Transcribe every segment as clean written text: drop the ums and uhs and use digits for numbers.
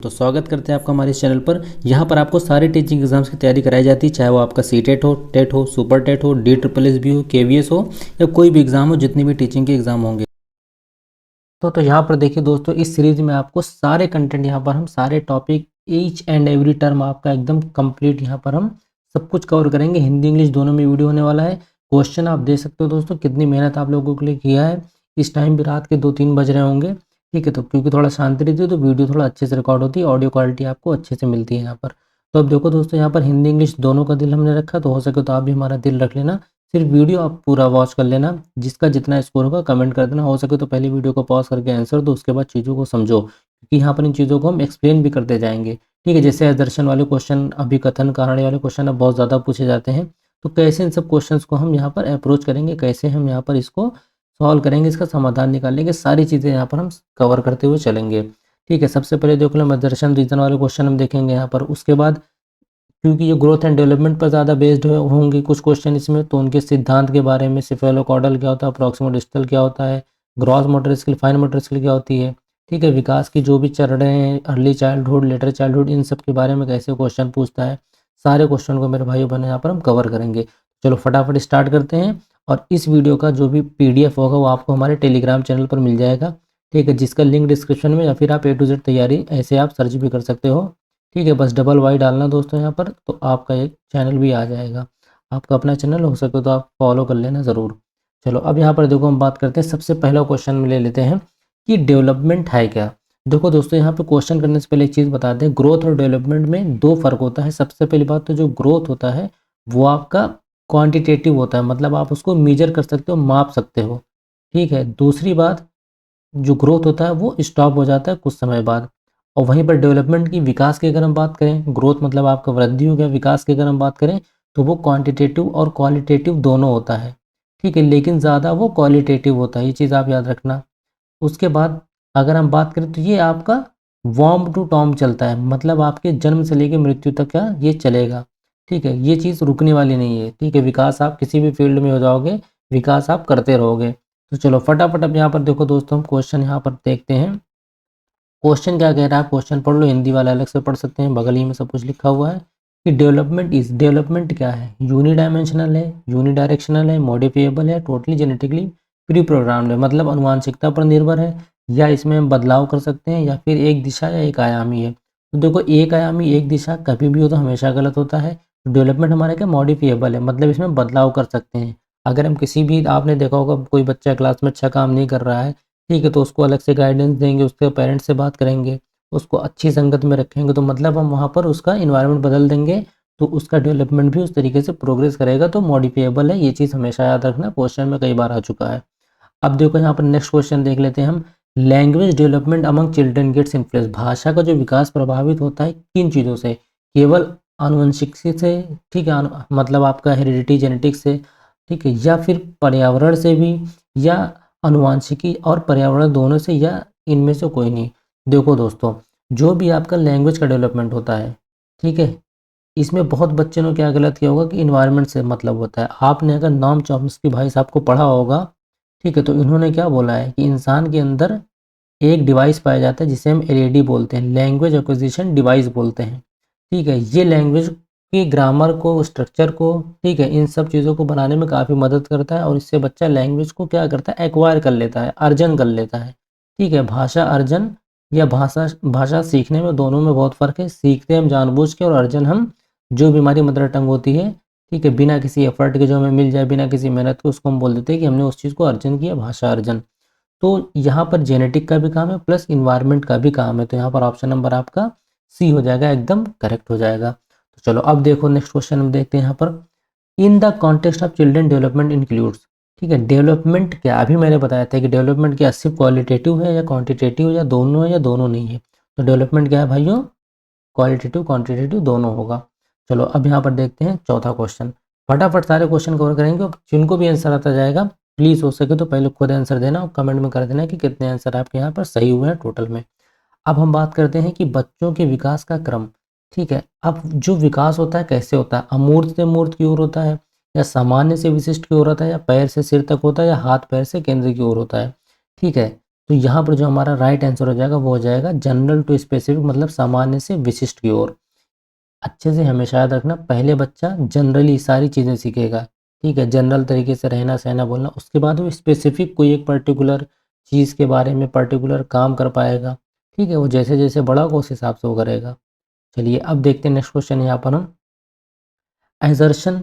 तो स्वागत करते हैं आपका हमारे इस चैनल पर। यहाँ पर आपको सारे टीचिंग एग्जाम्स की तैयारी कराई जाती है, चाहे वो आपका सीटेट हो, टेट हो, सुपर टेट हो, DSSS हो, KVS हो या कोई भी एग्जाम हो, जितनी भी टीचिंग के एग्जाम होंगे। तो यहाँ पर देखिए दोस्तों, इस सीरीज में आपको सारे कंटेंट, यहाँ पर हम सारे topic, each and every term आपका एकदम कंप्लीट यहाँ पर हम सब कुछ कवर करेंगे। हिंदी इंग्लिश दोनों में वीडियो होने वाला है। क्वेश्चन आप देख सकते हो दोस्तों, कितनी मेहनत आप लोगों के लिए किया है। इस टाइम भी रात के 2-3 बज रहे होंगे, ठीक है। तो क्योंकि थोड़ा शांति रहती है तो वीडियो थोड़ा अच्छे से रिकॉर्ड होती है, ऑडियो क्वालिटी आपको अच्छे से मिलती है यहाँ पर। तो अब देखो दोस्तों, यहाँ पर हिंदी इंग्लिश दोनों का दिल हमने रखा, तो हो सके तो आप भी हमारा दिल रख लेना। सिर्फ वीडियो आप पूरा वॉच कर लेना, जिसका जितना स्कोर होगा कमेंट कर देना। हो सके तो पहले वीडियो को पॉज करके आंसर दो, उसके बाद चीज़ों को समझो, क्योंकि यहाँ पर इन चीज़ों को हम एक्सप्लेन भी करते जाएंगे, ठीक है। जैसे दर्शन वाले क्वेश्चन, अभिकथन कारण वाले क्वेश्चन अब बहुत ज़्यादा पूछे जाते हैं, तो कैसे इन सब क्वेश्चंस को हम यहाँ पर अप्रोच करेंगे, कैसे हम यहाँ पर इसको सॉल्व करेंगे, इसका समाधान निकालेंगे, सारी चीज़ें यहाँ पर हम कवर करते हुए चलेंगे, ठीक है। सबसे पहले देख लो, दर्शन रीजन वाले क्वेश्चन हम देखेंगे यहाँ पर। उसके बाद क्योंकि ये ग्रोथ एंड डेवलपमेंट पर ज़्यादा बेस्ड होंगे कुछ क्वेश्चन इसमें, तो उनके सिद्धांत के बारे में, सिफेलोकॉडल क्या होता है, प्रॉक्सिमल डिस्टल क्या होता है, gross motor skill, fine motor skill क्या होती है, ठीक है। विकास की जो भी चरण हैं, अर्ली चाइल्डहुड, लेटर चाइल्डहुड, इन सब के बारे में कैसे क्वेश्चन पूछता है, सारे क्वेश्चन को मेरे भाइयों बहनों यहाँ पर हम कवर करेंगे। चलो फटाफट स्टार्ट करते हैं। और इस वीडियो का जो भी PDF होगा वो आपको हमारे टेलीग्राम चैनल पर मिल जाएगा, ठीक है, जिसका लिंक डिस्क्रिप्शन में, या फिर आप A to Z तैयारी ऐसे आप सर्च भी कर सकते हो, ठीक है। बस डबल वाई डालना दोस्तों यहाँ पर, तो आपका एक चैनल भी आ जाएगा। आपका अपना चैनल हो सके तो आप फॉलो कर लेना ज़रूर। चलो अब यहाँ पर देखो, हम बात करते हैं, सबसे पहला क्वेश्चन में ले लेते हैं कि डेवलपमेंट है क्या। देखो दोस्तों, यहाँ पे क्वेश्चन करने से पहले एक चीज़ बता दें, ग्रोथ और डेवलपमेंट में दो फर्क होता है। सबसे पहली बात तो जो ग्रोथ होता है वो आपका क्वांटिटेटिव होता है, मतलब आप उसको मेजर कर सकते हो, माप सकते हो, ठीक है। दूसरी बात, जो ग्रोथ होता है वो स्टॉप हो जाता है कुछ समय बाद। और वहीं पर डेवलपमेंट की, विकास की अगर हम बात करें, ग्रोथ मतलब आपका वृद्धि हो गया, विकास की अगर हम बात करें तो वो क्वांटिटेटिव और क्वालिटेटिव दोनों होता है, ठीक है, लेकिन ज़्यादा वो क्वालिटेटिव होता है, ये चीज़ आप याद रखना। उसके बाद अगर हम बात करें तो ये आपका वॉर्म टू टॉम चलता है, मतलब आपके जन्म से लेकर मृत्यु तक का ये चलेगा, ठीक है। ये चीज़ रुकने वाली नहीं है, ठीक है। विकास आप किसी भी फील्ड में हो जाओगे, विकास आप करते रहोगे। तो चलो फटाफट अब यहाँ पर देखो दोस्तों, हम क्वेश्चन यहाँ पर देखते हैं। क्वेश्चन क्या कह रहा है, क्वेश्चन पढ़ लो, हिंदी वाला अलग से पढ़ सकते हैं, बगल ही में सब कुछ लिखा हुआ है कि डेवलपमेंट क्या है, यूनिडायमेंशनल है, यूनिडायरेक्शनल है, मॉडिफिएबल है, टोटली जेनेटिकली प्री प्रोग्राम्ड है, मतलब अनुवांशिकता पर निर्भर है, या इसमें हम बदलाव कर सकते हैं, या फिर एक दिशा या एक आयामी है। तो देखो, एक आयामी एक दिशा कभी भी हो तो हमेशा गलत होता है। डेवलपमेंट हमारा क्या, मॉडिफिएबल है, मतलब इसमें बदलाव कर सकते हैं। अगर हम किसी भी, आपने देखा होगा कोई बच्चा क्लास में अच्छा काम नहीं कर रहा है, ठीक है, तो उसको अलग से गाइडेंस देंगे, उसके पेरेंट्स से बात करेंगे, उसको अच्छी संगत में रखेंगे, तो मतलब हम वहाँ पर उसका इन्वायरमेंट बदल देंगे, तो उसका डेवलपमेंट भी उस तरीके से प्रोग्रेस करेगा। तो मॉडिफिएबल है, ये चीज़ हमेशा याद रखना, क्वेश्चन में कई बार आ चुका है। अब देखो यहाँ पर नेक्स्ट क्वेश्चन देख लेते हैं हम। Language development among children gets influence, भाषा का जो विकास प्रभावित होता है किन चीज़ों से, केवल आनुवंशिक से, ठीक है, मतलब आपका हेरिडिटी जेनेटिक्स से, ठीक है, या फिर पर्यावरण से भी, या अनुवांशिकी और पर्यावरण दोनों से, या इनमें से कोई नहीं। देखो दोस्तों, जो भी आपका लैंग्वेज का डेवलपमेंट होता है, ठीक है, इसमें बहुत बच्चों ने क्या गलत किया होगा कि इन्वायरमेंट से मतलब होता है। आपने अगर नॉम चॉम्स्की भाई साहब को पढ़ा होगा, ठीक है, तो इन्होंने क्या बोला है कि इंसान के अंदर एक डिवाइस पाया जाता है जिसे हम LED बोलते हैं, लैंग्वेज एक्विजिशन डिवाइस बोलते हैं, ठीक है। ये लैंग्वेज के ग्रामर को, स्ट्रक्चर को, ठीक है, इन सब चीज़ों को बनाने में काफ़ी मदद करता है, और इससे बच्चा लैंग्वेज को क्या करता है, एक्वायर कर लेता है, अर्जन कर लेता है, ठीक है। भाषा अर्जन या भाषा भाषा सीखने में, दोनों में बहुत फ़र्क है। सीखते हम जानबूझ के, और अर्जन हम, जो भी हमारी मदर टंग होती है, ठीक है, बिना किसी एफर्ट के जो हमें मिल जाए, बिना किसी मेहनत के, उसको हम बोल देते हैं कि हमने उस चीज़ को अर्जन किया, भाषा अर्जन। तो यहाँ पर जेनेटिक का भी काम है, प्लस इन्वायरमेंट का भी काम है, तो यहाँ पर ऑप्शन नंबर आपका C हो जाएगा, एकदम करेक्ट हो जाएगा। तो चलो अब देखो नेक्स्ट क्वेश्चन हम देखते हैं यहाँ पर। In the context of children development includes, ठीक है, डेवलपमेंट क्या, अभी मैंने बताया था कि डेवलपमेंट क्या सिर्फ क्वालिटेटिव है या क्वांटिटेटिव, या दोनों है या दोनों नहीं है। तो डेवलपमेंट क्या है भाइयों, क्वालिटेटिव क्वांटिटेटिव दोनों होगा। चलो अब यहाँ पर देखते हैं चौथा क्वेश्चन। फटाफट सारे क्वेश्चन कवर करेंगे, जिनको भी आंसर आता जाएगा प्लीज़ हो सके तो पहले खुद आंसर देना, और कमेंट में कर देना कि कितने आंसर आपके यहाँ पर सही हुए हैं टोटल में। अब हम बात करते हैं कि बच्चों के विकास का क्रम, ठीक है। अब जो विकास होता है कैसे होता है, अमूर्त से मूर्त की ओर होता है, या सामान्य से विशिष्ट की ओर होता है, या पैर से सिर तक होता है, या हाथ पैर से केंद्र की ओर होता है, ठीक है। तो यहाँ पर जो हमारा राइट आंसर हो जाएगा वो हो जाएगा जनरल टू स्पेसिफिक, मतलब सामान्य से विशिष्ट की ओर। अच्छे से हमेशा याद रखना, पहले बच्चा जनरली सारी चीज़ें सीखेगा, ठीक है, जनरल तरीके से रहना सहना बोलना, उसके बाद वो स्पेसिफिक कोई एक पर्टिकुलर चीज़ के बारे में पर्टिकुलर काम कर पाएगा, ठीक है, वो जैसे जैसे बड़ा होगा उस हिसाब से वो करेगा। चलिए अब देखते हैं नेक्स्ट क्वेश्चन यहाँ पर हम एजर्शन,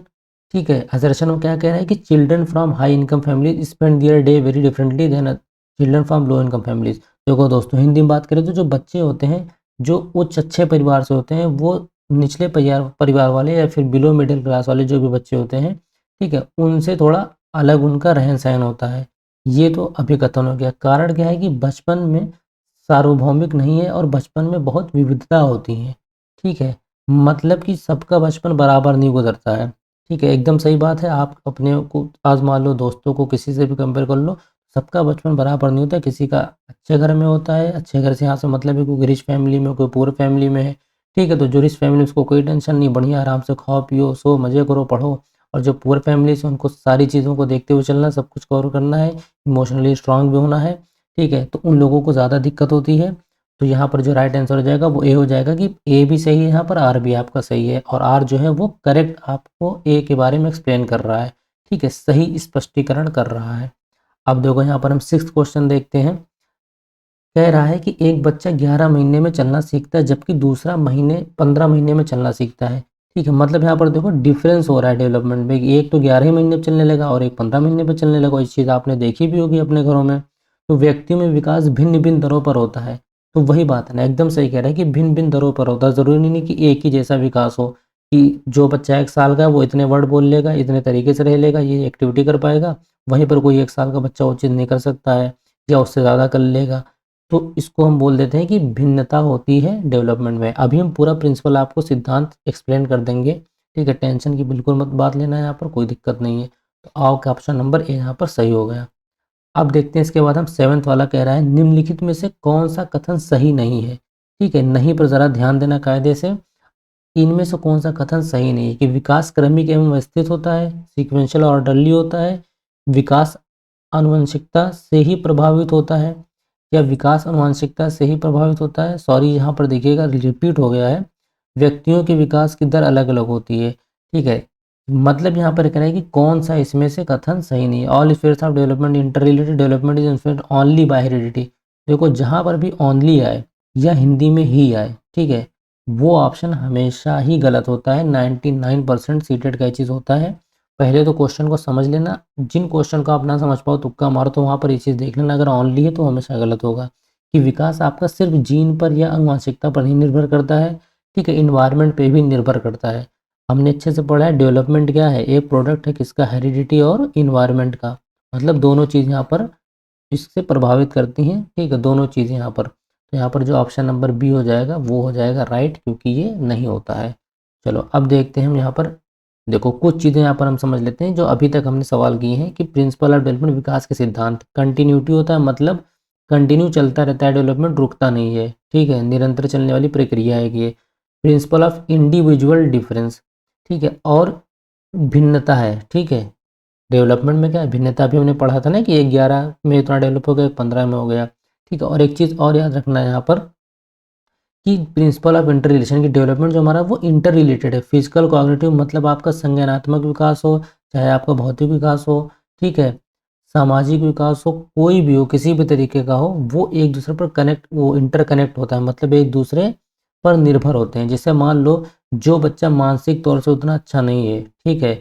ठीक है, एजर्शन में क्या कह रहा है कि children from high income family spend their day very differently than children from low income families. देखो दोस्तों, हिंदी में बात करें तो जो बच्चे होते हैं जो उच्च अच्छे परिवार से होते हैं वो निचले परिवार परिवार वाले या फिर बिलो मिडिल क्लास वाले जो भी बच्चे होते हैं, ठीक है, उनसे थोड़ा अलग उनका रहन सहन होता है। ये तो अभी कथन हो गया। कारण क्या है कि बचपन में सार्वभौमिक नहीं है और बचपन में बहुत विविधता होती है, ठीक है, मतलब कि सबका बचपन बराबर नहीं गुजरता है, ठीक है, एकदम सही बात है। आप अपने को आजमा लो, दोस्तों को किसी से भी कंपेयर कर लो, सबका बचपन बराबर नहीं होता, किसी का अच्छे घर में होता है, अच्छे घर से यहाँ से मतलब है कोई रिच फैमिली में, कोई पुअर फैमिली में है, ठीक है, तो जो रिच फैमिली उसको कोई टेंशन नहीं, बढ़िया आराम से खाओ पियो सो मज़े करो पढ़ो, और जो पुअर फैमिली से उनको सारी चीज़ों को देखते हुए चलना, सब कुछ कवर करना है, इमोशनली स्ट्रांग भी होना है, ठीक है, तो उन लोगों को ज़्यादा दिक्कत होती है। तो यहाँ पर जो राइट आंसर हो जाएगा वो ए हो जाएगा कि ए भी सही है यहाँ पर, आर भी आपका सही है, और आर जो है वो करेक्ट आपको ए के बारे में एक्सप्लेन कर रहा है, ठीक है, सही स्पष्टीकरण कर रहा है। अब देखो यहाँ पर हम सिक्स्थ क्वेश्चन देखते हैं। कह रहा है कि एक बच्चा 11 महीने में चलना सीखता है जबकि दूसरा महीने 15 महीने में चलना सीखता है, ठीक है, मतलब यहाँ पर देखो डिफरेंस हो रहा है डेवलपमेंट में, एक तो 11 ही महीने में चलने लगा और एक 15 महीने में चलने लगा। इस चीज़ आपने देखी भी होगी अपने घरों में। तो व्यक्तियों में विकास भिन्न भिन्न दरों पर होता है। तो वही बात है ना, एकदम सही कह रहा है कि भिन्न भिन्न दरों पर होता है, ज़रूरी नहीं कि एक ही जैसा विकास हो, कि जो बच्चा 1 साल का है वो इतने वर्ड बोल लेगा, इतने तरीके से रह लेगा, ये एक्टिविटी कर पाएगा, वहीं पर कोई 1 साल का बच्चा वो चीज़ नहीं कर सकता है या उससे ज़्यादा कर लेगा। तो इसको हम बोल देते हैं कि भिन्नता होती है डेवलपमेंट में। अभी हम पूरा प्रिंसिपल आपको सिद्धांत एक्सप्लेन कर देंगे, ठीक है, टेंशन की बिल्कुल मत बात लेना है, यहाँ पर कोई दिक्कत नहीं है। तो आओ का ऑप्शन नंबर ए यहाँ पर सही हो गया। अब देखते हैं इसके बाद हम सेवन्थ वाला कह रहा है निम्नलिखित में से कौन सा कथन सही नहीं है, ठीक है, नहीं पर ज़रा ध्यान देना कायदे से। इनमें से कौन सा कथन सही नहीं है कि विकास क्रमिक एवं व्यवस्थित होता है, सीक्वेंशियल ऑर्डरली होता है, विकास आनुवंशिकता से ही प्रभावित होता है, या विकास आनुवंशिकता से ही प्रभावित होता है, सॉरी यहाँ पर देखिएगा रिपीट हो गया है, व्यक्तियों के विकास की दर अलग अलग होती है, ठीक है, मतलब यहाँ पर कह रहा है कि कौन सा इसमें से कथन सही नहीं है। All spheres of development inter related development is influenced only by heredity. देखो जहाँ पर भी ओनली आए या हिंदी में ही आए, ठीक है, वो ऑप्शन हमेशा ही गलत होता है। 99% सीटेड का चीज़ होता है। पहले तो क्वेश्चन को समझ लेना, जिन क्वेश्चन को आप ना समझ पाओ तुक्का मारो, तो वहाँ पर ये चीज़ देख लेना, अगर ओनली है तो हमेशा गलत होगा, कि विकास आपका सिर्फ जीन पर या आनुवंशिकता पर ही निर्भर करता है, ठीक है, इन्वायरमेंट पे भी निर्भर करता है। हमने अच्छे से पढ़ा है डेवलपमेंट क्या है, एक प्रोडक्ट है किसका, हेरिडिटी और इन्वायरमेंट का, मतलब दोनों चीज़ यहाँ पर इससे प्रभावित करती हैं, ठीक है, दोनों चीज़ें यहाँ पर। तो यहाँ पर जो ऑप्शन नंबर बी हो जाएगा वो हो जाएगा राइट, क्योंकि ये नहीं होता है। चलो अब देखते हैं हम यहाँ पर, देखो कुछ चीज़ें यहाँ पर हम समझ लेते हैं जो अभी तक हमने सवाल किए हैं, कि प्रिंसिपल ऑफ डेवलपमेंट विकास के सिद्धांत, कंटिन्यूटी होता है, मतलब कंटिन्यू चलता रहता है डेवलपमेंट, रुकता नहीं है, ठीक है, निरंतर चलने वाली प्रक्रिया है ये। प्रिंसिपल ऑफ इंडिविजुअल डिफरेंस, ठीक है, और भिन्नता है, ठीक है, डेवलपमेंट में क्या है भिन्नता, भी हमने पढ़ा था ना कि एक 11 में इतना डेवलप हो गया, एक 15 में हो गया, ठीक है, और एक चीज़ और याद रखना है यहाँ पर कि प्रिंसिपल ऑफ इंटर रिलेशन की डेवलपमेंट जो हमारा वो इंटर रिलेटेड है, फिजिकल कॉग्निटिव मतलब आपका संज्ञानात्मक विकास हो, चाहे आपका भौतिक विकास हो, ठीक है, सामाजिक विकास हो, कोई भी हो, किसी भी तरीके का हो, वो एक दूसरे पर कनेक्ट, वो इंटर कनेक्ट होता है, मतलब एक दूसरे पर निर्भर होते हैं। जैसे मान लो जो बच्चा मानसिक तौर से उतना अच्छा नहीं है, ठीक है,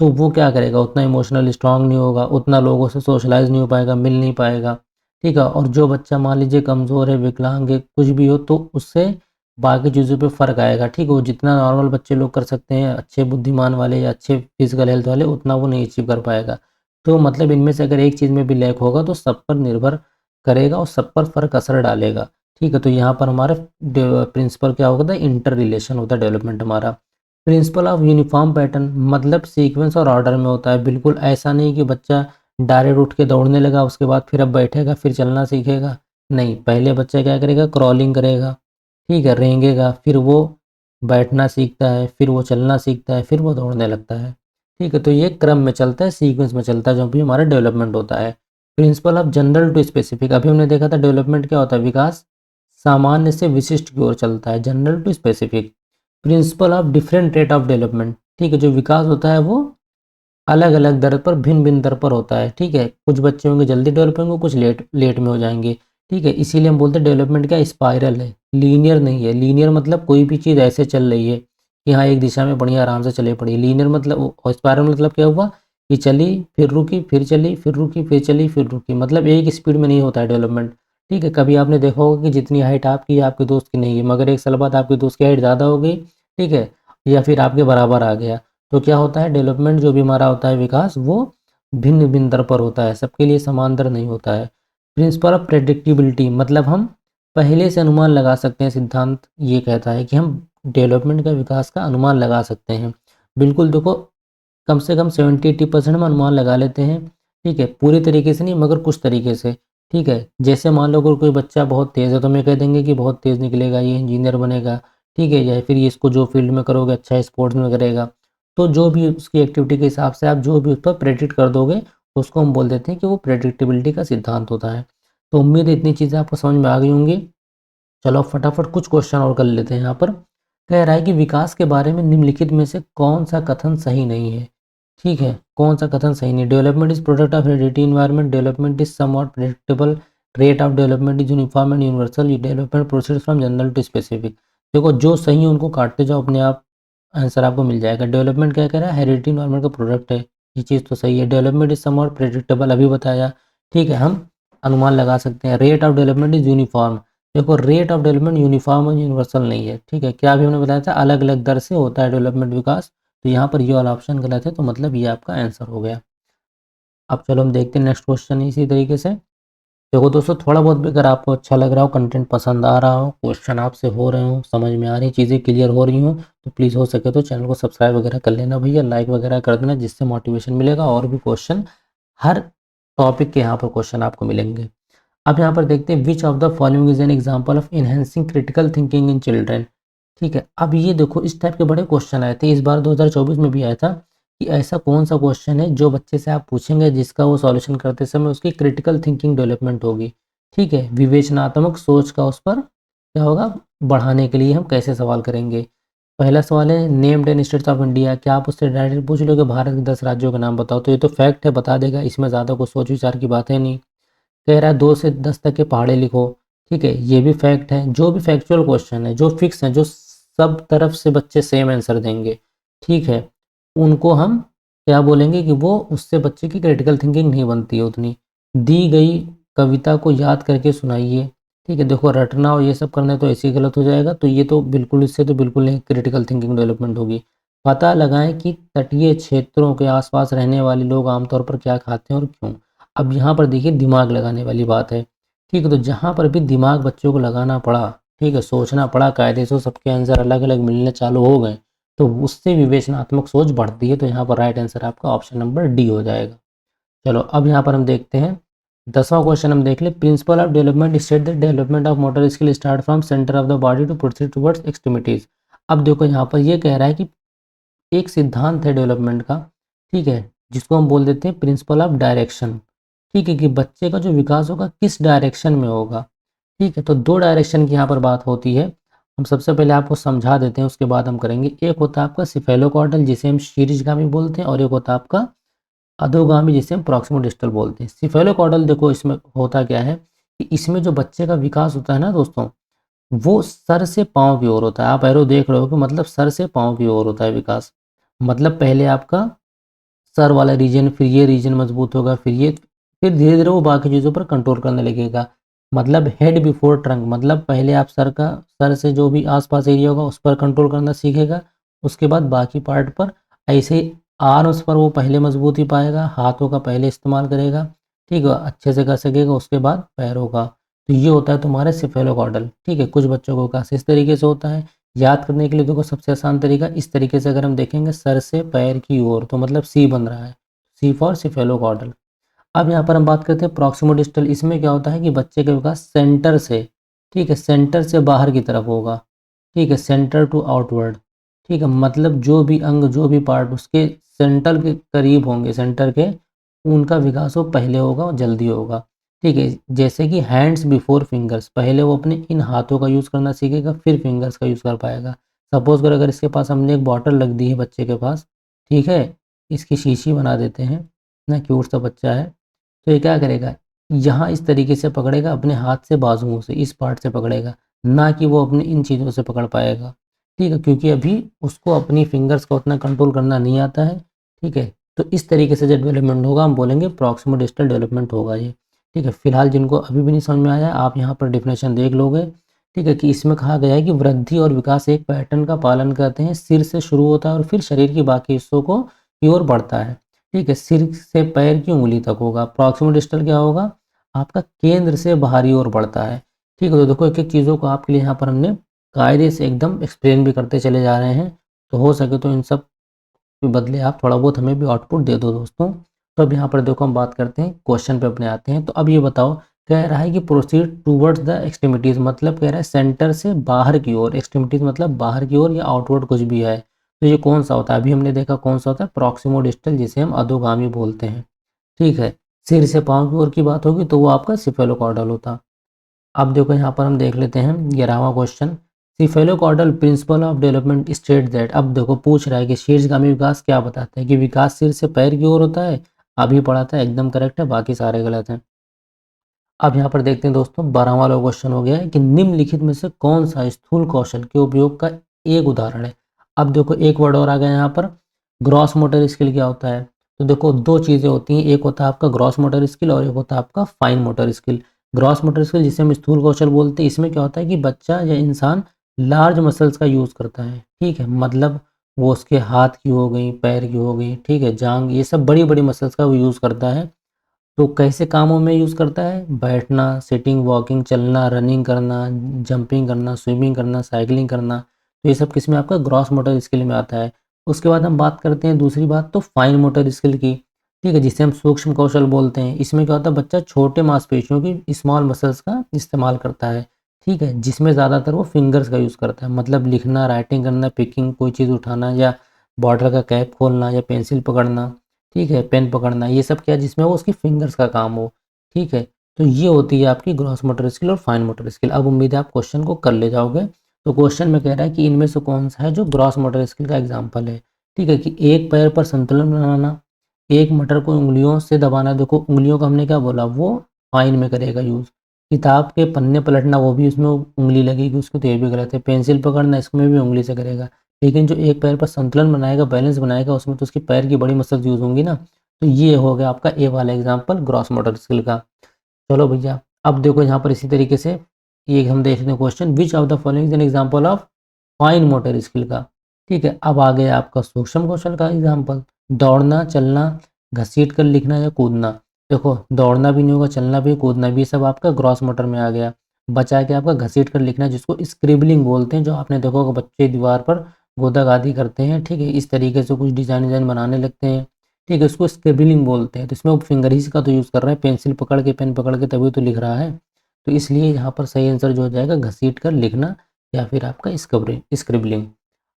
तो वो क्या करेगा, उतना इमोशनल स्ट्रांग नहीं होगा, उतना लोगों से सोशलाइज नहीं हो पाएगा, मिल नहीं पाएगा, ठीक है, और जो बच्चा मान लीजिए कमज़ोर है, विकलांग है, कुछ भी हो, तो उससे बाकी चीज़ों पे फ़र्क आएगा, ठीक है, वो जितना नॉर्मल बच्चे लोग कर सकते हैं, अच्छे बुद्धिमान वाले या अच्छे फिजिकल हेल्थ वाले, उतना वो नहीं अचीव कर पाएगा। तो मतलब इनमें से अगर एक चीज़ में भी लैक होगा तो सब पर निर्भर करेगा और सब पर फ़र्क असर डालेगा, ठीक है, तो यहाँ पर हमारा प्रिंसिपल क्या होता है, इंटर रिलेशन होता है डेवलपमेंट हमारा। प्रिंसिपल ऑफ यूनिफॉर्म पैटर्न मतलब सीक्वेंस और ऑर्डर में होता है, बिल्कुल ऐसा नहीं कि बच्चा डायरेक्ट उठ के दौड़ने लगा उसके बाद फिर अब बैठेगा फिर चलना सीखेगा, नहीं, पहले बच्चा क्या करेगा, क्रॉलिंग करेगा, ठीक है, रेंगेगा, फिर वो बैठना सीखता है, फिर वो चलना सीखता है, फिर वो दौड़ने लगता है, ठीक है, तो ये क्रम में चलता है, सीक्वेंस में चलता है जो भी हमारा डेवलपमेंट होता है। Principle of general to specific, अभी हमने देखा था डेवलपमेंट क्या होता है, विकास सामान्य से विशिष्ट की ओर चलता है, general to specific. Principle of different rate of development, ठीक है, जो विकास होता है वो अलग अलग दर पर, भिन्न भिन्न दर पर होता है, ठीक है, कुछ बच्चे होंगे जल्दी डेवलप होंगे, कुछ लेट लेट में हो जाएंगे, ठीक है, इसीलिए हम बोलते हैं डेवलपमेंट क्या स्पाइरल है, लीनियर नहीं है। लीनियर मतलब कोई भी चीज़ ऐसे चल रही है कि हाँ एक दिशा में बढ़िया आराम से चले पड़ी। लीनियर मतलब, स्पाइरल मतलब क्या हुआ कि चली फिर रुकी फिर चली फिर रुकी फिर चली फिर रुकी, मतलब एक स्पीड में नहीं होता है डेवलपमेंट, ठीक है। कभी आपने देखा होगा कि जितनी हाइट आपकी है आपके दोस्त की नहीं है, मगर एक साल बाद आपके दोस्त की हाइट ज़्यादा हो गई, ठीक है, या फिर आपके बराबर आ गया, तो क्या होता है डेवलपमेंट जो भी हमारा होता है विकास, वो भिन्न भिन्न दर पर होता है, सबके लिए समान दर नहीं होता है। प्रिंसिपल ऑफ प्रेडिक्टिबिलिटी मतलब हम पहले से अनुमान लगा सकते हैं, सिद्धांत ये कहता है कि हम डेवलपमेंट का विकास का अनुमान लगा सकते हैं। बिल्कुल देखो, कम से कम 70-80% हम अनुमान लगा लेते हैं, ठीक है, पूरी तरीके से नहीं मगर कुछ तरीके से, ठीक है। जैसे मान लो अगर कोई बच्चा बहुत तेज़ है तो हमें कह देंगे कि बहुत तेज़ निकलेगा, ये इंजीनियर बनेगा, ठीक है, या फिर ये इसको जो फील्ड में करोगे अच्छा स्पोर्ट्स में करेगा, तो जो भी उसकी एक्टिविटी के हिसाब से आप जो भी उस पर प्रेडिक्ट कर दोगे उसको हम बोल देते हैं कि वो प्रेडिक्टेबिलिटी का सिद्धांत होता है। तो उम्मीद है इतनी चीज़ें आपको समझ में आ गई होंगी। चलो फटाफट कुछ क्वेश्चन और कर लेते हैं। यहाँ पर कह रहा है कि विकास के बारे में निम्नलिखित में से कौन सा कथन सही नहीं है, ठीक है, कौन सा कथन सही नहीं। Development is product of heredity environment, development is somewhat predictable, rate of development is uniform and universal, development proceeds from general to specific. देखो जो सही है उनको काटते जाओ, अपने आप आंसर आपको मिल जाएगा। डेवलपमेंट क्या कह रहा है, हेरिडिटी इन्वायरमेंट का प्रोडक्ट है, ये चीज़ तो सही है। डेवलपमेंट इज समवॉट प्रेडिक्टेबल, अभी बताया, ठीक है, हम अनुमान लगा सकते हैं। Rate of development is uniform, देखो रेट ऑफ डेवलपमेंट यूनिफॉर्म और यूनिवर्सल नहीं है, ठीक है, क्या अभी हमने बताया था अलग अलग दर से होता है डेवलपमेंट विकास, तो यहाँ पर ये वाला ऑप्शन गलत है, तो मतलब ये आपका आंसर हो गया। अब चलो हम देखते हैं नेक्स्ट क्वेश्चन इसी तरीके से। देखो दोस्तों, थोड़ा बहुत भी अगर आपको अच्छा लग रहा हो, कंटेंट पसंद आ रहा हो, क्वेश्चन आपसे हो रहे हो, समझ में आ रही चीज़ें क्लियर हो रही हो, तो प्लीज़ हो सके तो चैनल को सब्सक्राइब वगैरह कर लेना भैया, लाइक वगैरह कर देना, जिससे मोटिवेशन मिलेगा और भी क्वेश्चन, हर टॉपिक के यहाँ पर क्वेश्चन आपको मिलेंगे। अब यहाँ पर देखते हैं which of the following is an example of enhancing critical thinking in children, ठीक है। अब ये देखो इस टाइप के बड़े क्वेश्चन आए थे, इस बार 2024 में भी आया था कि ऐसा कौन सा क्वेश्चन है जो बच्चे से आप पूछेंगे जिसका वो सॉल्यूशन करते समय उसकी क्रिटिकल थिंकिंग डेवलपमेंट होगी, ठीक है, विवेचनात्मक सोच का उस पर क्या होगा बढ़ाने के लिए हम कैसे सवाल करेंगे। पहला सवाल है named and states of India, क्या आप उससे डायरेक्ट पूछ लोगे भारत के 10 राज्यों के नाम बताओ, तो ये तो फैक्ट है, बता देगा, इसमें ज़्यादा कुछ सोच विचार की बात है नहीं। कह रहा है 2 से 10 तक के पहाड़े लिखो, ठीक है, ये भी फैक्ट है। जो भी फैक्चुअल क्वेश्चन है जो फिक्स है, जो सब तरफ से बच्चे सेम आंसर देंगे, ठीक है, उनको हम क्या बोलेंगे कि वो उससे बच्चे की क्रिटिकल थिंकिंग नहीं बनती है उतनी। दी गई कविता को याद करके सुनाइए, ठीक है, देखो रटना और ये सब करना तो ऐसे ही गलत हो जाएगा, तो ये तो बिल्कुल, इससे तो बिल्कुल नहीं क्रिटिकल थिंकिंग डेवलपमेंट होगी। पता लगाएं कि तटीय क्षेत्रों के आसपास रहने वाले लोग आमतौर पर क्या खाते हैं और क्यों। अब यहाँ पर देखिए दिमाग लगाने वाली बात है, ठीक है, तो जहाँ पर भी दिमाग बच्चों को लगाना पड़ा, ठीक है, सोचना पड़ा कायदे से, सबके आंसर अलग अलग मिलने चालू हो गए, तो उससे विवेचनात्मक सोच बढ़ती है, तो यहाँ पर राइट आंसर आपका ऑप्शन नंबर डी हो जाएगा। चलो अब यहाँ पर हम देखते हैं 10वां क्वेश्चन, हम देख ले principle of development state the development of motor skill start from centre of the body to proceed towards extremities. अब देखो यहाँ पर ये कह रहा है कि एक सिद्धांत है डेवलपमेंट का, ठीक है, जिसको हम बोल देते हैं प्रिंसिपल ऑफ डायरेक्शन, ठीक है, कि बच्चे का जो विकास होगा किस डायरेक्शन में होगा, ठीक है, तो 2 डायरेक्शन की यहाँ पर बात होती है। हम सबसे पहले आपको समझा देते हैं, उसके बाद हम करेंगे। एक होता है आपका सिफेलोकॉर्डल जिसे हम शीर्षगामी बोलते हैं, और एक होता है आपका अधोगामी जिसे हम प्रॉक्सिमो डिस्टल बोलते हैं। सिफेलोकॉर्डल देखो इसमें होता क्या है कि इसमें जो बच्चे का विकास होता है ना दोस्तों, वो सर से पाँव की ओर होता है। आप एरो देख रहे हो कि मतलब सर से पाँव की ओर होता है विकास, मतलब पहले आपका सर वाला रीजन, फिर ये रीजन मजबूत होगा, फिर ये, फिर धीरे धीरे वो बाकी चीज़ों पर कंट्रोल करने लगेगा। मतलब हेड बिफोर ट्रंक, मतलब पहले आप सर से जो भी आसपास एरिया होगा उस पर कंट्रोल करना सीखेगा, उसके बाद बाकी पार्ट पर। ऐसे ही आर्म्स पर वो पहले मजबूती पाएगा, हाथों का पहले इस्तेमाल करेगा, ठीक है, अच्छे से कर सकेगा, उसके बाद पैरों का। तो ये होता है तुम्हारे सिफेलोकॉर्डल, ठीक है। कुछ बच्चों को विकास इस तरीके से होता है। याद करने के लिए देखो सबसे आसान तरीका इस तरीके से अगर हम देखेंगे सर से पैर की ओर, तो मतलब सी बन रहा है, सी फॉर सिफेलोकॉर्डल। अब यहाँ पर हम बात करते हैं प्रॉक्सिमो डिस्टल, इसमें क्या होता है कि बच्चे का विकास सेंटर से, ठीक है, सेंटर से बाहर की तरफ होगा, ठीक है, सेंटर टू आउटवर्ड, ठीक है, मतलब जो भी अंग जो भी पार्ट उसके सेंटर के करीब होंगे, सेंटर के उनका विकास वो पहले होगा और जल्दी होगा। ठीक है, जैसे कि हैंड्स बिफोर फिंगर्स, पहले वो अपने इन हाथों का यूज़ करना सीखेगा, फिर फिंगर्स का यूज़ कर पाएगा। सपोज़ करो अगर इसके पास हमने एक बॉटल रख दी है बच्चे के पास, ठीक है, इसकी शीशी बना देते हैं ना, क्यूट सा बच्चा है, तो ये क्या करेगा, यहाँ इस तरीके से पकड़ेगा अपने हाथ से, बाजुओं से इस पार्ट से पकड़ेगा, ना कि वो अपने इन चीज़ों से पकड़ पाएगा। ठीक है, क्योंकि अभी उसको अपनी फिंगर्स का उतना कंट्रोल करना नहीं आता है। ठीक है, तो इस तरीके से जब डेवलपमेंट होगा हम बोलेंगे प्रॉक्सिमोडिस्टल डेवलपमेंट होगा ये। ठीक है, फिलहाल जिनको अभी भी नहीं समझ में आया आप यहाँ पर डेफिनेशन देख लोगे। ठीक है, कि इसमें कहा गया है कि वृद्धि और विकास एक पैटर्न का पालन करते हैं, सिर से शुरू होता है और फिर शरीर के बाकी हिस्सों को की ओर बढ़ता है। ठीक है, सिर से पैर की उंगली तक होगा। प्रॉक्सिमोडिस्टल क्या होगा, आपका केंद्र से बाहरी ओर बढ़ता है। ठीक है, तो देखो एक एक चीज़ों को आपके लिए यहाँ पर हमने कायदे से एकदम एक्सप्लेन भी करते चले जा रहे हैं, तो हो सके तो इन सब के बदले आप थोड़ा बहुत हमें भी आउटपुट दे दो दोस्तों। तो अब यहाँ पर देखो हम बात करते हैं क्वेश्चन पे अपने आते हैं। तो अब ये बताओ, कह रहा है कि प्रोसीड टूवर्ड्स द एक्सट्रीमिटीज़, मतलब कह रहा है सेंटर से बाहर की ओर, एक्सट्रीमिटीज़ मतलब बाहर की ओर या आउटवर्ड कुछ भी है। तो ये कौन सा होता है, अभी हमने देखा कौन सा होता है, प्रॉक्सिमो डिस्टल, जिसे हम अधोगामी बोलते हैं। ठीक है, सिर से पाँव की ओर की बात होगी तो वो आपका सिफेलोकॉर्डल होता। अब देखो यहाँ पर हम देख लेते हैं 11वां question, cephalocaudal principle of development state that. अब देखो पूछ रहा है कि शीर्षगामी विकास क्या बताता है, कि विकास सिर से पैर की ओर होता है। अभी पढ़ा था एकदम करेक्ट है, बाकी सारे गलत हैं। अब यहाँ पर देखते हैं दोस्तों 12वां वाला क्वेश्चन हो गया है कि निम्नलिखित में से कौन सा स्थूल कौशल के उपयोग का एक उदाहरण है। अब देखो एक वर्ड और आ गया यहाँ पर, ग्रॉस मोटर स्किल क्या होता है। तो देखो दो चीज़ें होती हैं, एक होता है आपका ग्रॉस मोटर स्किल और एक होता है आपका fine motor skill. Gross motor skill जिसे हम स्थूल कौशल बोलते हैं, इसमें क्या होता है कि बच्चा या इंसान लार्ज मसल्स का यूज़ करता है। ठीक है, मतलब वो उसके हाथ की हो गई, पैर की हो गई, ठीक है, जांग, ये सब बड़ी बड़ी मसल्स का वो यूज़ करता है। तो कैसे कामों में यूज़ करता है, बैठना, सिटिंग, वॉकिंग, चलना, रनिंग करना, जंपिंग करना, स्विमिंग करना, साइकिलिंग करना, तो ये सब किस में आपका ग्रॉस मोटर स्किल में आता है। उसके बाद हम बात करते हैं दूसरी बात तो फाइन मोटर स्किल की। ठीक है, जिसे हम सूक्ष्म कौशल बोलते हैं। इसमें क्या होता है, बच्चा छोटे मांसपेशियों की, स्मॉल मसल्स का इस्तेमाल करता है। ठीक है, जिसमें ज़्यादातर वो फिंगर्स का यूज़ करता है, मतलब लिखना, राइटिंग करना, पिकिंग, कोई चीज़ उठाना या बॉटल का कैप खोलना या पेंसिल पकड़ना, ठीक है, पेन पकड़ना, ये सब क्या, जिसमें वो उसकी फिंगर्स का काम हो। ठीक है, तो ये होती है आपकी ग्रॉस मोटर स्किल और फाइन मोटर स्किल। अब उम्मीद है आप क्वेश्चन को कर ले जाओगे। तो क्वेश्चन में कह रहा है कि इनमें से कौन सा है जो ग्रॉस मोटर स्किल का एग्जाम्पल है। ठीक है, कि एक पैर पर संतुलन बनाना, एक मटर को उंगलियों से दबाना। देखो उंगलियों का हमने क्या बोला, वो फाइन में करेगा यूज़। किताब के पन्ने पलटना, वो भी उसमें उंगली लगेगी उसको, तो ये भी गलत है। पेंसिल पकड़ना, इसमें भी उंगली से करेगा। लेकिन जो एक पैर पर संतुलन बनाएगा, बैलेंस बनाएगा, उसमें तो उसके पैर की बड़ी मसल्स यूज़ होंगी ना। तो ये हो गया आपका ए वाला एग्जाम्पल ग्रॉस मोटर स्किल का। चलो भैया, अब देखो यहाँ पर इसी तरीके से ये हम देख लेते हैं question, which of the following is an example of fine motor skill का। ठीक है, अब आ गया आपका सूक्ष्म कौशल का एग्जाम्पल, दौड़ना, चलना, घसीट कर लिखना या कूदना। देखो दौड़ना भी नहीं होगा, चलना भी, कूदना भी, सब आपका ग्रॉस मोटर में आ गया। बचा के आपका घसीट कर लिखना, जिसको स्क्रिबलिंग बोलते हैं, जो आपने देखा होगा बच्चे दीवार पर गोदा गादी करते हैं। ठीक है, इस तरीके से कुछ डिजाइन डिजाइन बनाने लगते हैं। ठीक है, उसको स्क्रिबलिंग बोलते हैं। तो इसमें वो फिंगर ही का तो यूज़ कर रहा है, पेंसिल पकड़ के, पेन पकड़ के तभी तो लिख रहा है। तो इसलिए यहाँ पर सही आंसर जो हो जाएगा घसीट कर लिखना या फिर आपका स्क्रिबलिंग।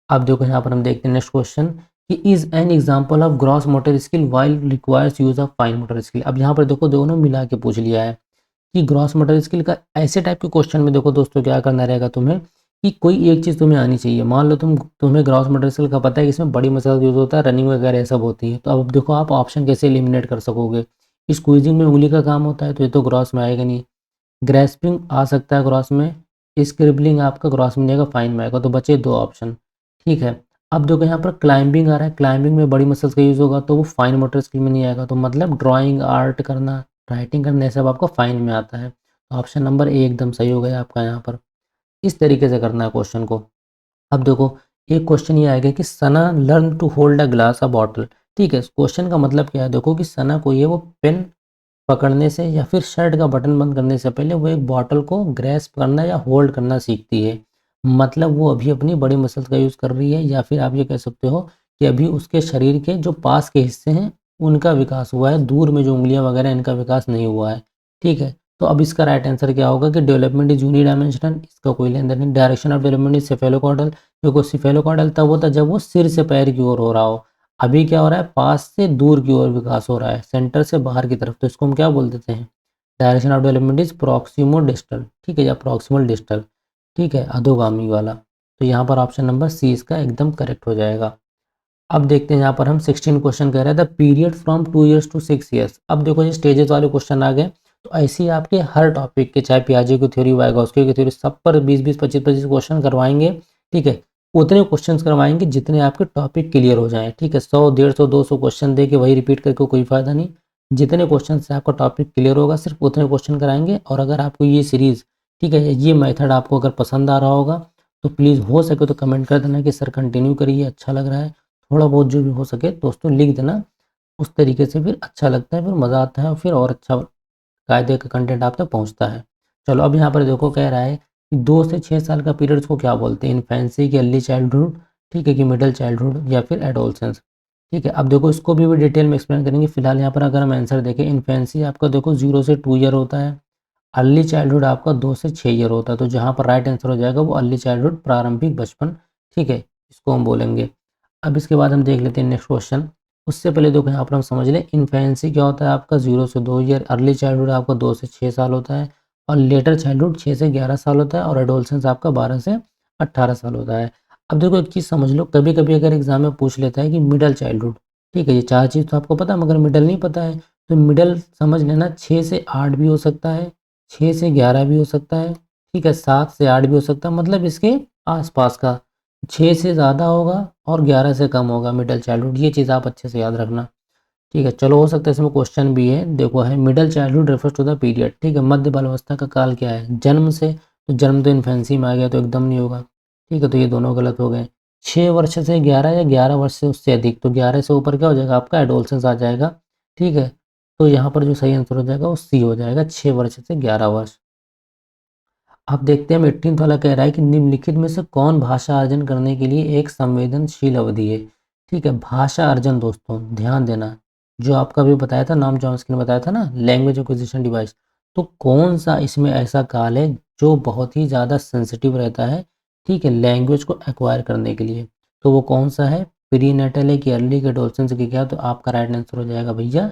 अब देखो यहाँ पर हम देखते हैं नेक्स्ट क्वेश्चन, कि is an example of gross motor skill while requires use of fine motor skill. अब यहाँ पर देखो दोनों मिला के पूछ लिया है कि ग्रॉस मोटर स्किल का ऐसे टाइप के क्वेश्चन में देखो दोस्तों क्या करना रहेगा तुम्हें, कि कोई एक चीज़ तुम्हें आनी चाहिए। मान लो तुम्हें ग्रॉस मोटर स्किल का पता है कि इसमें बड़ी मसल यूज़ होता है, रनिंग वगैरह ये सब होती है। तो अब देखो आप ऑप्शन कैसे एलिमिनेट कर सकोगे। स्क्वीजिंग में उंगली का काम होता है, तो ये तो ग्रॉस में आएगा नहीं। ग्रेस्पिंग आ सकता है ग्रॉस में, स्क्रिबलिंग आपका ग्रॉस में नहीं आएगा, फाइन में आएगा। तो बचे दो ऑप्शन। ठीक है, अब देखो यहाँ पर क्लाइंबिंग आ रहा है, क्लाइंबिंग में बड़ी मसल्स का यूज़ होगा, तो वो फाइन मोटर स्किल में नहीं आएगा। तो मतलब ड्राइंग, आर्ट करना, राइटिंग करना, ये सब आपका फाइन में आता है। तो ऑप्शन नंबर ए एकदम सही हो गया आपका यहाँ पर। इस तरीके से करना है क्वेश्चन को। अब देखो एक क्वेश्चन ये आएगा कि Sana learn to hold a glass a bottle. ठीक है, क्वेश्चन का मतलब क्या है, देखो कि सना को ये वो पेन पकड़ने से या फिर शर्ट का बटन बंद करने से पहले वो एक बॉटल को ग्रैस्प करना या होल्ड करना सीखती है। मतलब वो अभी अपनी बड़ी मसल्स का यूज़ कर रही है, या फिर आप ये कह सकते हो कि अभी उसके शरीर के जो पास के हिस्से हैं उनका विकास हुआ है, दूर में जो उंगलियां वगैरह इनका विकास नहीं हुआ है। ठीक है, तो अब इसका राइट आंसर क्या होगा कि डेवलपमेंट इज यूनिडायमेंशनल, इसका कोई लेन देन नहीं। डायरेक्शन ऑफ डेवलपमेंट इज सेफेलोकॉर्डल, क्योंकि सेफेलोकॉर्डल तब होता है जब वो सिर से पैर की ओर हो रहा हो। अभी क्या हो रहा है, पास से दूर की ओर विकास हो रहा है, सेंटर से बाहर की तरफ, तो इसको हम क्या बोल देते हैं, direction of development is proximo distal, ठीक है, या प्रॉक्सिमल डिस्टल, ठीक है, अधोगामी वाला। तो यहाँ पर ऑप्शन नंबर सी इसका एकदम करेक्ट हो जाएगा। अब देखते हैं यहाँ पर हम 16 क्वेश्चन कह रहे हैं the period from 2 years to 6 years. अब देखो ये स्टेजेस वाले क्वेश्चन आ गए, तो ऐसे ही आपके हर टॉपिक के, चाहे पियाजे की थ्योरी, वाइगॉस्की की थ्योरी, सब पर 20-20, 25-25 क्वेश्चन करवाएंगे, ठीक है। उतने क्वेश्चन करवाएंगे जितने आपके टॉपिक क्लियर हो जाएं, ठीक है। 100, 150, 200 क्वेश्चन दे के वही रिपीट करके कोई फायदा नहीं। जितने क्वेश्चन से आपका टॉपिक क्लियर होगा सिर्फ उतने क्वेश्चन कराएंगे। और अगर आपको ये सीरीज, ठीक है, ये मेथड आपको अगर पसंद आ रहा होगा तो प्लीज़ हो सके तो कमेंट कर देना कि सर कंटिन्यू करिए, अच्छा लग रहा है। थोड़ा बहुत जो भी हो सके दोस्तों लिख देना, उस तरीके से फिर अच्छा लगता है, फिर मज़ा आता है और फिर और अच्छा कायदे का कंटेंट आप तक पहुँचता है। चलो अब यहाँ पर देखो कह रहा है कि 2 से 6 साल का पीरियड्स को क्या बोलते हैं, इन्फेंसी की अर्ली चाइल्डहुड, ठीक है, कि मिडिल चाइल्डहुड या फिर एडोलसेंस, ठीक है। अब देखो इसको भी डिटेल में एक्सप्लेन करेंगे। फिलहाल यहाँ पर अगर हम आंसर देखें, इन्फेंसी आपका देखो 0 से 2 ईयर होता है, अर्ली चाइल्डहुड आपका 2 से 6 ईयर होता है। तो जहाँ पर राइट आंसर हो जाएगा वो अर्ली चाइल्डहुड, प्रारंभिक बचपन, ठीक है, इसको हम बोलेंगे। अब इसके बाद हम देख लेते हैं नेक्स्ट क्वेश्चन। उससे पहले देखो यहाँ पर हम समझ लें इन्फेंसी क्या होता है आपका 0 से 2 ईयर, अर्ली चाइल्डहुड आपका 2 से 6 साल होता है, और लेटर चाइल्डहुड 6 से 11 साल होता है, और एडोलसेंस आपका 12 से 18 साल होता है। अब देखो एक चीज़ समझ लो, कभी कभी अगर एग्जाम में पूछ लेता है कि मिडल चाइल्डहुड, ठीक है, ये 4 चीज़ तो आपको पता है, मगर मिडल नहीं पता है, तो मिडल समझ लेना 6 से 8 भी हो सकता है, 6 से 11 भी हो सकता है, ठीक है, 7 से 8 भी हो सकता है, मतलब इसके आसपास का। 6 से ज़्यादा होगा और 11 से कम होगा मिडिल चाइल्डहुड, ये चीज़ आप अच्छे से याद रखना, ठीक है। चलो हो सकता है इसमें क्वेश्चन भी है, देखो है middle childhood refers to the period, ठीक है, मध्य बाल अवस्था का काल क्या है, जन्म से, तो जन्म तो इन्फेंसी में आ गया तो एकदम नहीं होगा, ठीक है, तो ये दोनों गलत हो गए। 6 वर्ष से 11 या 11 वर्ष से उससे अधिक, तो 11 से ऊपर क्या हो जाएगा आपका, एडोलसेंस आ जाएगा, ठीक है। तो यहाँ पर जो सही आंसर हो जाएगा वो सी हो जाएगा, 6 वर्ष से 11 वर्ष। अब देखते हैं 18th वाला कह रहा है कि निम्नलिखित में से कौन भाषा अर्जन करने के लिए एक संवेदनशील अवधि है, ठीक है। भाषा अर्जन दोस्तों ध्यान देना, जो आपका भी बताया था, नाम चॉम्स्की ने बताया था ना, लैंग्वेज एक्विजिशन डिवाइस, तो कौन सा इसमें ऐसा काल है जो बहुत ही ज़्यादा सेंसिटिव रहता है, ठीक है, लैंग्वेज को एक्वायर करने के लिए, तो वो कौन सा है, प्री नेटल है कि अर्ली के डोल्सन की क्या, तो आपका राइट आंसर हो जाएगा भैया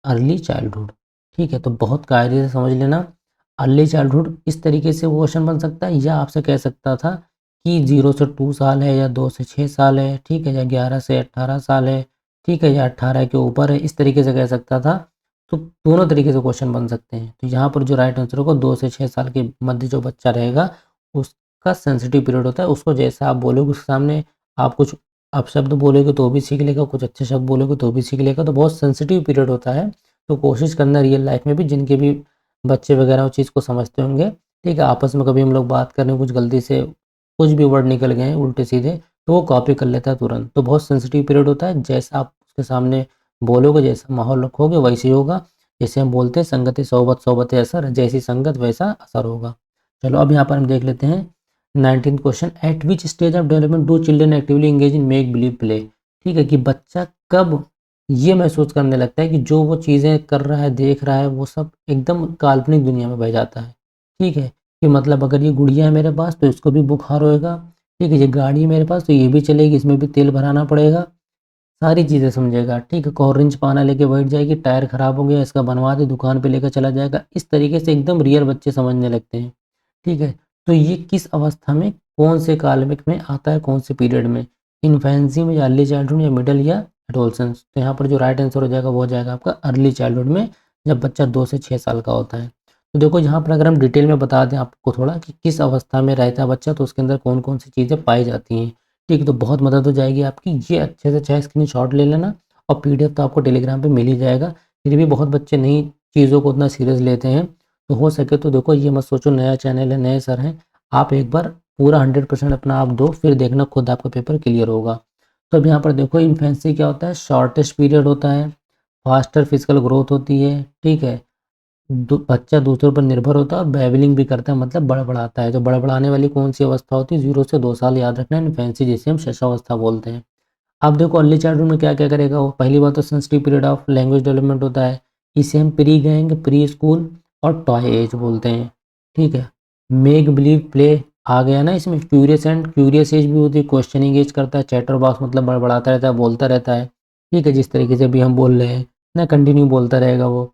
अर्ली चाइल्डहुड, ठीक है। तो बहुत कायदे से समझ लेना, अर्ली चाइल्डहुड इस तरीके से वो क्वेश्चन बन सकता है, या आपसे कह सकता था कि 0 से 2 साल है, या 2 से 6 साल है, ठीक है, या 11 से 18 साल है, ठीक है, या 18 के ऊपर है, इस तरीके से कह सकता था। तो दोनों तरीके से क्वेश्चन बन सकते हैं। तो यहाँ पर जो राइट आंसर होगा 2 से 6 साल के मध्य जो बच्चा रहेगा उसका सेंसिटिव पीरियड होता है, उसको जैसा आप बोलोगे उसके सामने, आप कुछ अपशब्द बोलोगे तो भी सीख लेगा, कुछ अच्छे शब्द बोलोगे तो भी सीख लेगा, तो बहुत सेंसिटिव पीरियड होता है। तो कोशिश करना रियल लाइफ में भी, जिनके भी बच्चे वगैरह उस चीज़ को समझते होंगे, ठीक है, आपस में कभी हम लोग बात कर रहे हैं, कुछ गलती से कुछ भी वर्ड निकल गए हैं उल्टे सीधे, तो वो कॉपी कर लेता है तुरंत। तो बहुत सेंसिटिव पीरियड होता है, जैसा आप उसके सामने बोलोगे, जैसा माहौल रखोगे वैसे ही होगा। जैसे हम बोलते हैं संगति सोबत सोबत असर, जैसी संगत वैसा असर होगा। चलो अब यहाँ पर हम देख लेते हैं 19th question, eight which stage of development do children actively engage in make believe play, ठीक है, कि बच्चा कब ये महसूस करने लगता है कि जो वो चीज़ें कर रहा है, देख रहा है, वो सब एकदम काल्पनिक दुनिया में बह जाता है, ठीक है। कि मतलब अगर ये गुड़िया है मेरे पास तो इसको भी बुखार होएगा, ठीक है, ये गाड़ी है मेरे पास तो ये भी चलेगी, इसमें भी तेल भराना पड़ेगा, सारी चीज़ें समझेगा, ठीक है। कोरिंच पाना लेके बैठ जाएगी, टायर खराब हो गया इसका बनवा दे, दुकान पे लेकर चला जाएगा, इस तरीके से एकदम रियल बच्चे समझने लगते हैं, ठीक है। तो ये किस अवस्था में, कौन से कालमिक में आता है, कौन से पीरियड में, इन्फेंसी में, या अर्ली चाइल्डहुड, या मिडल, या एडोलसेंस। तो यहाँ पर जो राइट आंसर हो जाएगा वो हो जाएगा आपका अर्ली चाइल्डहुड में, जब बच्चा 2 से 6 साल का होता है। तो देखो यहाँ पर अगर हम डिटेल में बता दें आपको थोड़ा कि किस अवस्था में रहता है बच्चा, तो उसके अंदर कौन कौन सी चीज़ें पाई जाती हैं, ठीक है, तो बहुत मदद हो जाएगी आपकी। ये अच्छे से चाहे स्क्रीनशॉट ले लेना, और पीडीएफ तो आपको टेलीग्राम पे मिल ही जाएगा। फिर भी बहुत बच्चे नई चीज़ों को उतना सीरियस लेते हैं, तो हो सके तो देखो, ये मत सोचो नया चैनल है, नए सर हैं, आप एक बार पूरा 100% अपना आप दो, फिर देखना खुद आपका पेपर क्लियर होगा। तो अब यहाँ पर देखो इन्फेंसी क्या होता है, शॉर्टेस्ट पीरियड होता है, फास्टर फिजिकल ग्रोथ होती है, ठीक है, बच्चा दूसरों पर निर्भर होता है और बैबलिंग भी करता है, मतलब बड़बड़ाता है। तो बड़बड़ाने वाली कौन सी अवस्था होती है, 0 से 2 साल, याद रखना, इन्फेंसी जिसे हम शिशुअवस्था बोलते हैं। अब देखो अर्ली चाइल्डहुड में क्या क्या करेगा वो, पहली बात तो sensitive period of language development होता है, इसे हम प्री कहेंगे, प्री स्कूल और टॉय एज बोलते हैं, ठीक है। मेक बिलीव प्ले आ गया ना इसमें। क्यूरियस एंड क्यूरियस एज भी होती है, क्वेश्चनिंग एज करता है, चैटर बॉक्स मतलब बड़बड़ाता रहता है, बोलता रहता है। ठीक है, जिस तरीके से भी हम बोल रहे हैं ना, कंटिन्यू बोलता रहेगा वो।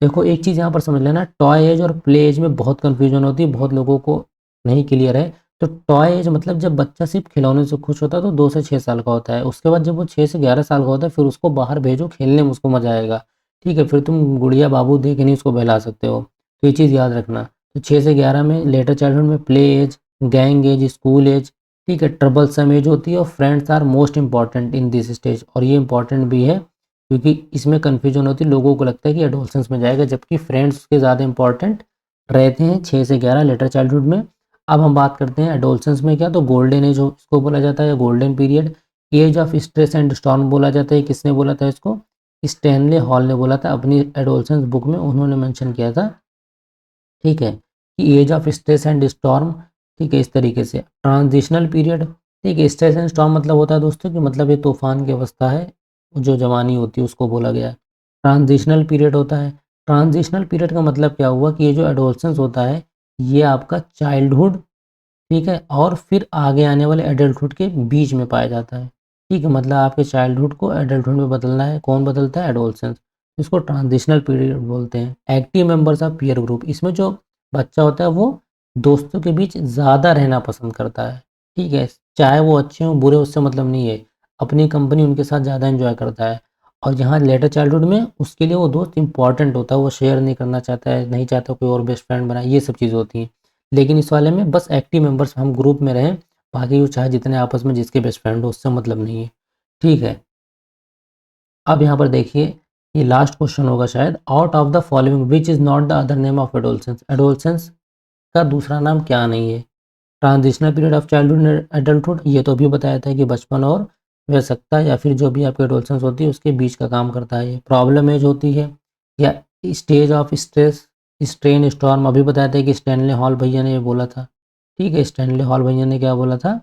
देखो एक चीज़ यहाँ पर समझ लेना, टॉय एज और प्ले एज में बहुत कन्फ्यूजन होती है, बहुत लोगों को नहीं क्लियर है। तो टॉय एज मतलब जब बच्चा सिर्फ खिलौने से खुश होता है तो 2 से 6 साल का होता है। उसके बाद जब वो 6 से 11 साल का होता है फिर उसको बाहर भेजो, खेलने में उसको मज़ा आएगा। ठीक है, फिर तुम गुड़िया बाबू दे के नहीं उसको बहला सकते हो। तो ये चीज़ याद रखना। तो 6 से 11 में लेटर चाइल्डहुड में play age, gang age, school age, ठीक है, ट्रबलसम एज होती है, और friends are most important in this stage. और ये इंपॉर्टेंट भी है क्योंकि इसमें कन्फ्यूजन होती है, लोगों को लगता है कि एडोलसेंस में जाएगा, जबकि फ्रेंड्स के ज़्यादा इंपॉर्टेंट रहते हैं 6 से 11 लेटर चाइल्डहुड में। अब हम बात करते हैं एडोलसेंस में क्या, तो गोल्डन एज इसको बोला जाता है, golden period. Age of stress and storm बोला जाता है। किसने बोला था इसको? स्टैनले हॉल ने बोला था अपनी एडोलसेंस बुक में, उन्होंने मेंशन किया था। ठीक है, कि age of stress and storm, ठीक है, इस तरीके से। ट्रांजिशनल पीरियड, ठीक है, स्ट्रेस एंड स्टॉर्म मतलब होता है दोस्तों कि मतलब ये तूफान की अवस्था है, जो जवानी होती है उसको बोला गया है। ट्रांजिशनल पीरियड होता है। ट्रांजिशनल पीरियड का मतलब क्या हुआ कि ये जो एडोलसेंस होता है ये आपका चाइल्डहुड, ठीक है, और फिर आगे आने वाले एडल्टहुड के बीच में पाया जाता है। ठीक है, मतलब आपके चाइल्डहुड को एडल्टहुड में बदलना है, कौन बदलता है? एडोलसेंस। इसको ट्रांजिशनल पीरियड बोलते हैं। Active members of peer group, इसमें जो बच्चा होता है वो दोस्तों के बीच ज़्यादा रहना पसंद करता है। ठीक है, चाहे वो अच्छे हों बुरे, उससे मतलब नहीं है, अपनी कंपनी उनके साथ ज़्यादा एंजॉय करता है। और यहाँ लेटर चाइल्डहुड में उसके लिए वो दोस्त इंपॉर्टेंट होता है, वो शेयर नहीं करना चाहता है, नहीं चाहता कोई और बेस्ट फ्रेंड बनाए, ये सब चीज़ होती हैं। लेकिन इस वाले में बस एक्टिव मेंबर्स हम ग्रुप में रहें, बाकी वो चाहे जितने आपस में जिसके बेस्ट फ्रेंड हो उससे मतलब नहीं है। ठीक है, अब यहाँ पर देखिए, ये लास्ट क्वेश्चन होगा शायद। Out of the following which is not the other name of adolescence, adolescence का दूसरा नाम क्या नहीं है? Transitional period of childhood and adulthood, ये तो अभी बताया था कि बचपन और वयस्कता या फिर जो भी आपकी एडोलसेंस होती है उसके बीच का काम करता है ये। प्रॉब्लम एज होती है, या stage of stress, strain, storm, अभी बताया था कि स्टैनले हॉल भैया ने ये बोला था। ठीक है, स्टैनले हॉल भैया ने क्या बोला था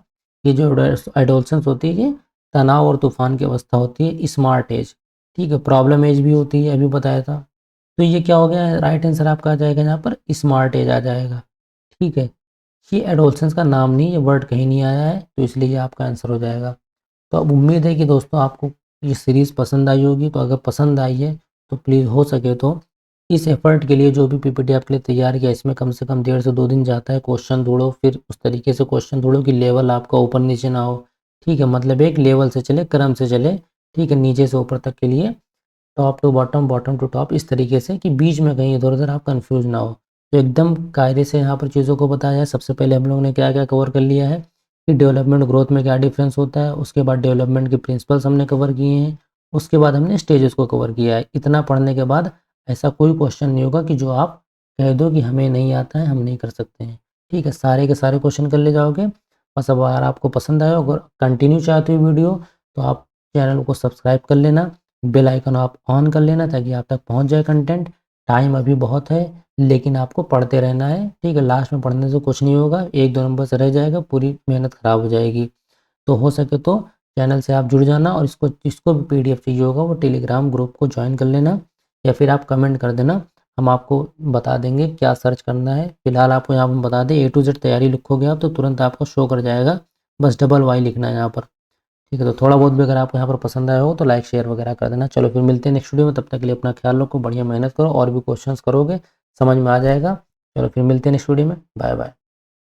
कि जो एडोलसेंस होती है ये तनाव और तूफान की अवस्था होती है। स्मार्ट एज, ठीक है, प्रॉब्लम एज भी होती है, अभी बताया था। तो ये क्या हो गया, राइट आंसर आपका आ जाएगा यहाँ पर स्मार्ट एज आ जाएगा। ठीक है, ये एडोलसेंस का नाम नहीं, ये वर्ड कहीं नहीं आया है, तो इसलिए ये आपका आंसर हो जाएगा। तो अब उम्मीद है कि दोस्तों आपको ये सीरीज़ पसंद आई होगी। तो अगर पसंद आई है तो प्लीज़ हो सके तो इस एफर्ट के लिए जो भी पीपीटी आपके लिए तैयार किया, इसमें कम से कम 1.5 से 2 दिन जाता है। क्वेश्चन ढूंढो, फिर उस तरीके से क्वेश्चन ढूंढो कि लेवल आपका ऊपर नीचे ना हो। ठीक है, मतलब एक लेवल से चले, क्रम से चले। ठीक है, नीचे से ऊपर तक के लिए, top to bottom, bottom to top, इस तरीके से कि बीच में कहीं इधर-उधर आप कंफ्यूज ना हो। तो एकदम कायदे से यहाँ पर चीज़ों को बताया है। सबसे पहले हम लोगों ने क्या-क्या कवर कर लिया है कि डेवलपमेंट ग्रोथ में क्या डिफरेंस होता है, उसके बाद डेवलपमेंट के प्रिंसिपल्स हमने कवर किए हैं, उसके बाद हमने स्टेजेस को कवर किया है। इतना पढ़ने के बाद ऐसा कोई क्वेश्चन नहीं होगा कि जो आप कह दो कि हमें नहीं आता है, हम नहीं कर सकते हैं। ठीक है, सारे के सारे क्वेश्चन कर ले जाओगे। बस अब अगर आपको पसंद आया, अगर कंटिन्यू चाहते हो वीडियो, तो आप चैनल को सब्सक्राइब कर लेना, बेल आइकन आप ऑन कर लेना ताकि आप तक पहुंच जाए कंटेंट। टाइम अभी बहुत है लेकिन आपको पढ़ते रहना है। ठीक है, लास्ट में पढ़ने से कुछ नहीं होगा, 1-2 नंबर से रह जाएगा, पूरी मेहनत ख़राब हो जाएगी। तो हो सके तो चैनल से आप जुड़ जाना, और इसको जिसको भी पीडीएफ चाहिए होगा वो टेलीग्राम ग्रुप को ज्वाइन कर लेना, या फिर आप कमेंट कर देना, हम आपको बता देंगे क्या सर्च करना है। फिलहाल आपको यहाँ पर बता दें, A to Z तैयारी लिखोगे आप तो तुरंत आपको शो कर जाएगा, बस डबल वाई लिखना है यहाँ पर। ठीक है, तो थोड़ा बहुत भी अगर आपको यहाँ पर पसंद आया हो तो लाइक शेयर वगैरह कर देना। चलो फिर मिलते हैं नेक्स्ट वीडियो में, तब तक के लिए अपना ख्याल रखो, बढ़िया मेहनत करो, और भी क्वेश्चंस करोगे समझ में आ जाएगा। चलो फिर मिलते हैं नेक्स्ट वीडियो में, बाय बाय।